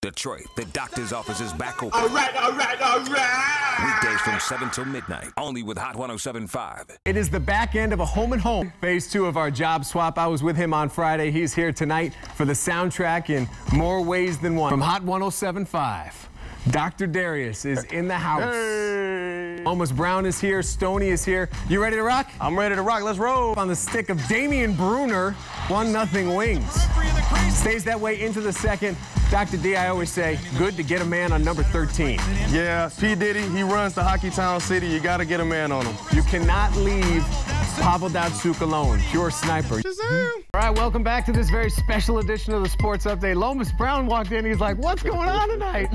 Detroit, the doctor's office is back open. All right. Weekdays from 7 till midnight, only with Hot 107.5. It is the back end of a home and home. Phase 2 of our job swap. I was with him on Friday. He's here tonight for the soundtrack in more ways than one. From Hot 107.5, Dr. Darrius is in the house. Hey. Lomas Brown is here. Stoney is here. You ready to rock? I'm ready to rock. Let's roll. On the stick of Damon Bruner, 1-0 Wings. Stays that way into the second. Dr. D, I always say, good to get a man on number 13. Yeah, P. Diddy, he runs to Hockey Town City. You got to get a man on him. You cannot leave Pavel Datsyuk alone. Pure sniper. All right, welcome back to this very special edition of the Sports Update. Lomas Brown walked in. He's like, what's going on tonight?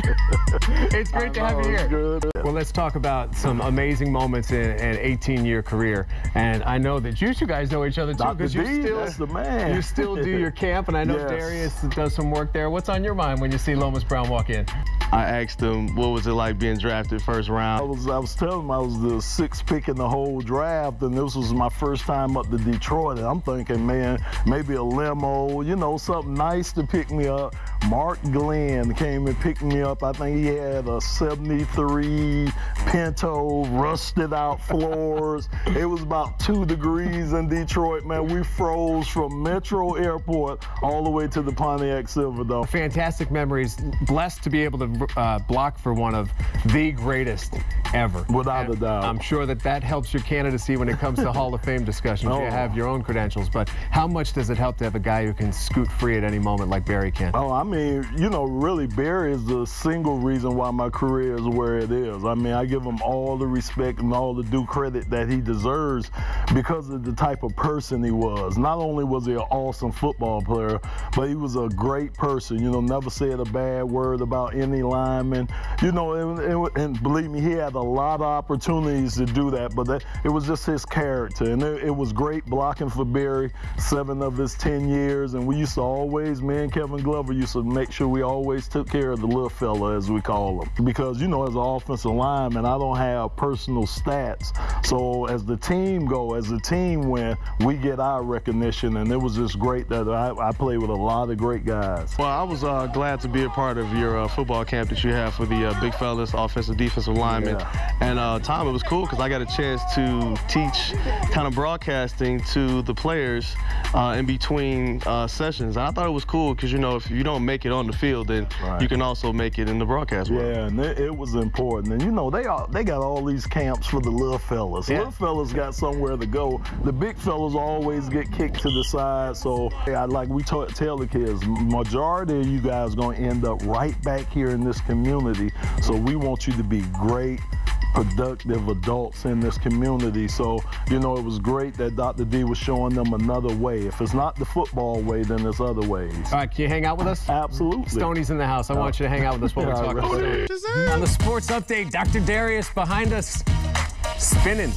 It's great to have you here. Good. Well, let's talk about some amazing moments in an 18-year career. And I know that you two guys know each other, too, because that's the man. You still do your camp, and I know Yes. Darrius does some work there. What's on your mind when you see Lomas Brown walk in? I asked him, what was it like being drafted first round? I was telling him I was the 6th pick in the whole draft, and this was my first time up to Detroit. And I'm thinking, man, maybe a limo, you know, something nice to pick me up. Mark Glenn came and picked me up. I think he had a 73 Pinto, rusted out floors. It was about 2 degrees in Detroit, man. We froze from Metro Airport all the way to the Pontiac Silverdome. Fantastic memories. Blessed to be able to block for one of the greatest ever. Without a doubt. I'm sure that helps your candidacy when it comes to Hall of Fame discussions. Oh. You have your own credentials, but how much does it help to have a guy who can scoot free at any moment like Barry can? Oh, I mean, you know, really, Barry is the single reason why my career is where it is. I mean, I give him all the respect and all the due credit that he deserves because of the type of person he was. Not only was he an awesome football player, but he was a great person. You know, never said a bad word about any lineman. You know, and believe me, he had a lot of opportunities to do that, but it was just his character. And it was great blocking for Barry 7 of his 10 years. And we used to always, me and Kevin Glover used to make sure we always took care of the little fella, as we call him. Because, you know, as an offensive lineman, I don't have personal stats. So as the team as the team win, we get our recognition. And it was just great that I played with a lot of great guys. Well, I was glad to be a part of your football camp that you have for the big fellas, offensive, defensive linemen. Yeah. And Tom, it was cool because I got a chance to teach kind of broadcasting to the players in between sessions. And I thought it was cool because, you know, if you don't make it on the field, then you can also make it in the broadcast world. Yeah, and it was important. And, you know, they got all these camps for the little fellas. Yeah. Little fellas got somewhere to go. The big fellas always get kicked to the side. So, like we tell the kids, majority of you guys going to end up right back here in this community. So we want you to be great, productive adults in this community. So, you know, it was great that Dr. D was showing them another way. If it's not the football way, then there's other ways. All right, can you hang out with us? Absolutely. Stoney's in the house. I want you to hang out with us while we talk about Stoney. On the Sports Update, Dr. Darrius behind us, spinning.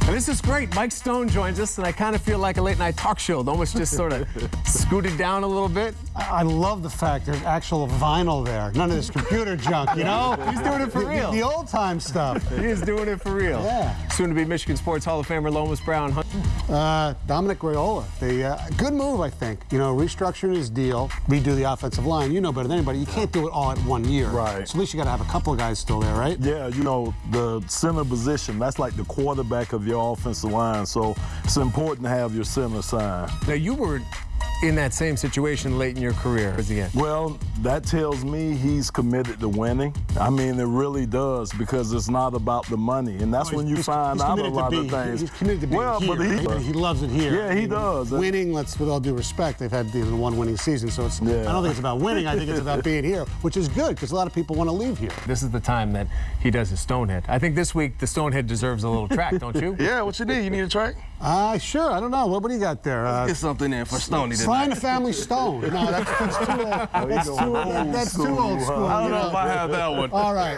And this is great. Mike Stone joins us, and I kind of feel like a late-night talk show. It almost just sort of scooted down a little bit. I love the fact there's actual vinyl there. None of this computer junk, you know? He's doing it for real. The old-time stuff. He is doing it for real. Yeah. Soon to be Michigan Sports Hall of Famer Lomas Brown. Dominic Raiola. Good move, I think. You know, restructuring his deal, redo the offensive line. You know better than anybody. You can't do it all at 1 year. Right. So at least you got to have a couple of guys still there, right? Yeah, you know, the center position, that's like the quarterback of your offensive line. So it's important to have your center signed. Now, you were in that same situation late in your career. Well, that tells me he's committed to winning. I mean, it really does, because it's not about the money. And that's when you find out a lot of things. He's committed to being here. But he loves it here. Yeah, he does. Winning, with all due respect, they've had one winning season. So I don't think it's about winning. I think it's about being here, which is good, because a lot of people want to leave here. This is the time that he does his Stonehead. I think this week the Stonehead deserves a little track, don't you? Yeah, what you need? You need a track? Sure. I don't know. What do you got there? Get something in for Stoney tonight. Slime the Family Stone. No, that's too old. That's too old school. I don't know if I have that one. All right.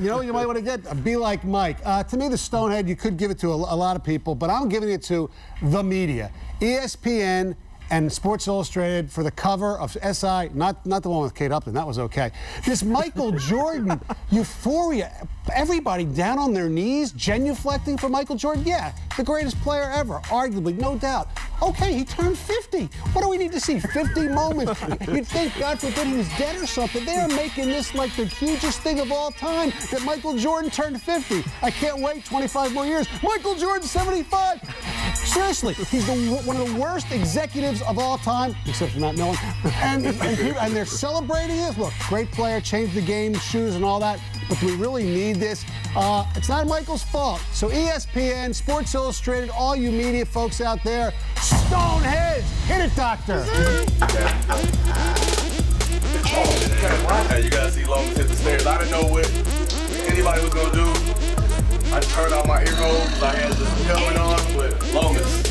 You know what you might want to get? Be like Mike. To me, the Stonehead, you could give it to a lot of people, but I'm giving it to the media. ESPN, and Sports Illustrated for the cover of SI, not the one with Kate Upton, that was okay. This Michael Jordan euphoria, everybody down on their knees, genuflecting for Michael Jordan. Yeah, the greatest player ever, arguably, no doubt. Okay, he turned 50. What do we need to see? 50 moments. You'd think, God forbid, he was dead or something. They're making this like the hugest thing of all time, that Michael Jordan turned 50. I can't wait 25 more years. Michael Jordan, 75. Seriously, he's one of the worst executives of all time, except for Matt Millen. And they're celebrating this. Look, great player, changed the game, shoes and all that. But do we really need this? It's not Michael's fault. So ESPN, Sports Illustrated, all you media folks out there, stone heads, hit it, doctor. Hey, you gotta see Lomas hit the stairs. I didn't know what anybody was gonna do. I turned on my earphones. I had the helmet on with Lomas.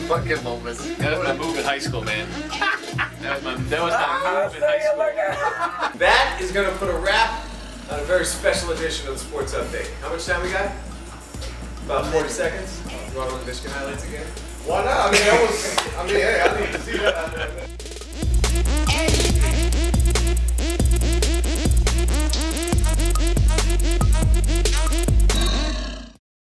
Fucking Lomas. That was my move in high school, man. That was my move in high school. That is going to put a wrap on a very special edition of the Sports Update. How much time we got? About 40 seconds. You want to look at Michigan highlights again? Why not? I mean, hey, I need to see that out there, man.